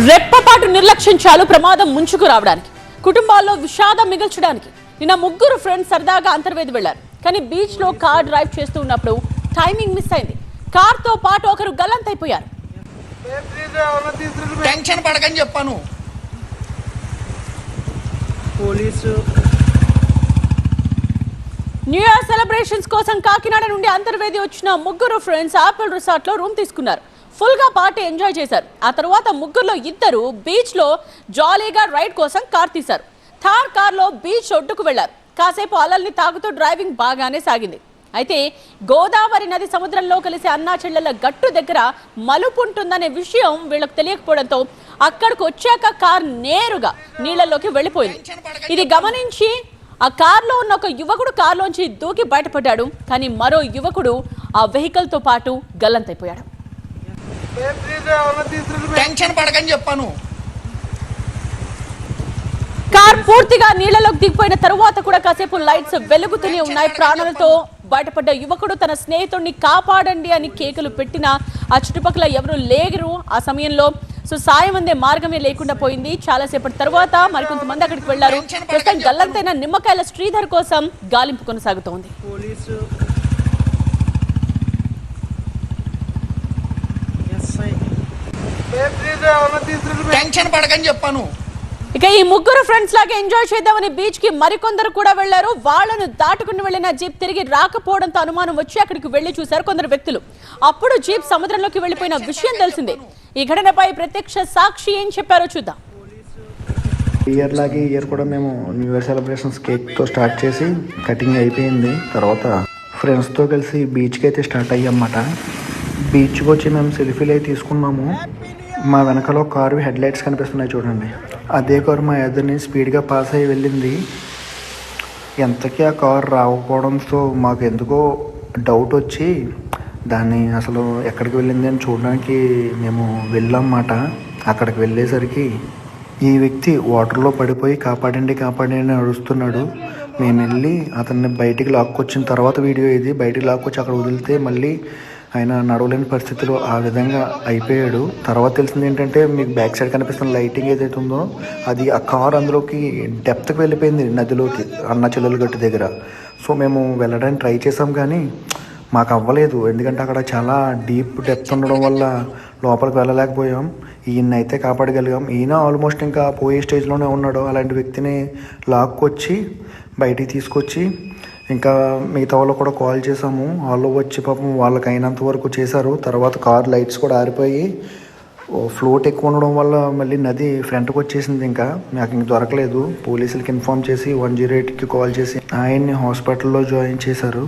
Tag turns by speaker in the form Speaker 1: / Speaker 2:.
Speaker 1: రెప్పపాటు నిర్లక్ష్యం చాలు ప్రమాదం ముంచుకు రావడానికి, కుటుంబాల్లో విషాదం మిగల్చడానికి. నిన్న ముగ్గురు ఫ్రెండ్స్ సరదాగా అంతర్వేది వెళ్లారు. కానీ బీచ్ లో కార్ డ్రైవ్ చేస్తూ ఉన్నప్పుడు టైమింగ్ మిస్ అయింది. కార్ తో పాటు ఒకరు గల్లంతైపోయారు.
Speaker 2: టెన్షన్ పడకని చెప్పాను.
Speaker 3: పోలీసు
Speaker 1: న్యూ ఇయర్ సెలబ్రేషన్స్ కోసం కాకినాడ నుండి అంతర్వేది వచ్చిన ముగ్గురు ఫ్రెండ్స్ ఆపిల్ రిసార్ట్ లో రూమ్ తీసుకున్నారు. ఫుల్ గా పార్టీ ఎంజాయ్ చేశారు. ఆ తర్వాత ముగ్గురులో ఇద్దరు బీచ్ లో జాలీగా రైడ్ కోసం కార్ తీశారు. థార్ కార్ లో బీచ్ ఒడ్డుకు వెళ్లారు. కాసేపు అలల్ని తాగుతూ డ్రైవింగ్ బాగానే సాగింది. అయితే గోదావరి నది సముద్రంలో కలిసే అన్నా చెల్లెల గట్టు దగ్గర మలుపు ఉంటుందనే విషయం వీళ్ళకు తెలియకపోవడంతో అక్కడికి వచ్చాక కార్ నేరుగా నీళ్లలోకి వెళ్ళిపోయింది. ఇది గమనించి ఆ కార్లో ఉన్న ఒక యువకుడు కార్లోంచి దూకి బయటపడ్డాడు. కానీ మరో యువకుడు ఆ వెహికల్ తో పాటు గల్లంతైపోయాడు.
Speaker 2: టెన్షన్ పడకని చెప్పాను.
Speaker 1: కార్ పూర్తిగా నీళ్లలోకి దిగిపోయిన తరువాత కూడా కాసేపు లైట్స్ వెలుగుతూనే ఉన్నాయి. ప్రాణాలతో బయటపడ్డ యువకుడు తన స్నేహితుడిని కాపాడండి అని కేకలు పెట్టినా ఆ చుట్టుపక్కల ఎవరు లేరు. ఆ సమయంలో సాయం అందే మార్గమే లేకుండా పోయింది. చాలాసేపటి తర్వాత మరికొంతమంది అక్కడికి వెళ్లారు. ప్రస్తుతం గల్లంతైన నిమ్మకాయల శ్రీధర్ కోసం గాలింపు కొనసాగుతోంది.
Speaker 2: టెన్షన్ పడకని చెప్పాను.
Speaker 1: ఇక ఈ ముగ్గురు ఫ్రెండ్స్ లాగా ఎంజాయ్ చేద్దామని బీచ్ కి మరికొందరు కూడా వెళ్లారు. వాళ్లను దాటుకుని వెళ్లిన జీప్ తిరిగి రాకపోవడంతో అనుమానం వచ్చి అక్కడికి వెళ్లి చూశారు కొందరు వ్యక్తులు. అప్పుడు జీప్ సముద్రంలోకి వెళ్లిపోయిన విషయం తెలిసిందే. ఈ ఘటనపై ప్రత్యక్ష సాక్షి ఏం చెప్పారో చూద్దాం.
Speaker 4: ఇయర్ లాగే ఇయర్ కూడా మేము న్యూ ఇయర్ సెలబ్రేషన్స్ కేక్తో స్టార్ట్ చేసి కటింగ్ అయిపోయింది. తర్వాత ఫ్రెండ్స్తో కలిసి బీచ్కి అయితే స్టార్ట్ అయ్యామన్నమాట. బీచ్కి వచ్చి మేము సెల్ఫీలు అయితే తీసుకున్నాము. మా వెనకాల ఒక కారు హెడ్ లైట్స్ కనిపిస్తున్నాయి చూడండి. అదే కారు మా ఎదురుని స్పీడ్గా పాస్ అయ్యి వెళ్ళింది. ఎంతకీ ఆ కారు రాకపోవడంతో మాకు ఎందుకో డౌట్ వచ్చి దాన్ని అసలు ఎక్కడికి వెళ్ళింది అని చూడడానికి మేము వెళ్ళామన్నమాట. అక్కడికి వెళ్ళేసరికి ఈ వ్యక్తి వాటర్లో పడిపోయి కాపాడండి కాపాడండి అని అరుస్తున్నాడు. మేము వెళ్ళి అతన్ని బయటికి లాక్కొచ్చిన తర్వాత వీడియో ఇది బయటికి లాక్కొచ్చి అక్కడ వదిలితే మళ్ళీ ఆయన నడవలేని పరిస్థితిలో ఆ విధంగా అయిపోయాడు. తర్వాత తెలిసింది ఏంటంటే మీకు బ్యాక్ సైడ్ కనిపిస్తున్న లైటింగ్ ఏదైతే ఉందో అది ఆ కార్ అందులోకి డెప్త్కి వెళ్ళిపోయింది, నదిలోకి, అన్న చెల్లెలు గట్టు దగ్గర. సో మేము వెళ్ళడానికి ట్రై చేసాం కానీ మాకు అవ్వలేదు. ఎందుకంటే అక్కడ చాలా డీప్ డెప్త్ ఉండడం వల్ల లోపలికి వెళ్ళలేకపోయాం. ఈయన అయితే కాపాడగలిగాం. ఈయన ఆల్మోస్ట్ ఇంకా పోయే స్టేజ్లోనే ఉన్నాడు. అలాంటి వ్యక్తిని లాక్కొచ్చి బయటికి తీసుకొచ్చి ఇంకా మిగతా వాళ్ళు కూడా కాల్ చేసాము. వాళ్ళు వచ్చి పాపం వాళ్ళకి అయినంత వరకు చేశారు. తర్వాత కార్ లైట్స్ కూడా ఆరిపోయి ఫ్లోట్ ఎక్కువ ఉండడం వల్ల మళ్ళీ నది ఫ్రంట్కి వచ్చేసింది. ఇంకా నాకు ఇంక దొరకలేదు. పోలీసులకి ఇన్ఫార్మ్ చేసి 108కి కాల్ చేసి ఆయన్ని హాస్పిటల్లో జాయిన్ చేశారు.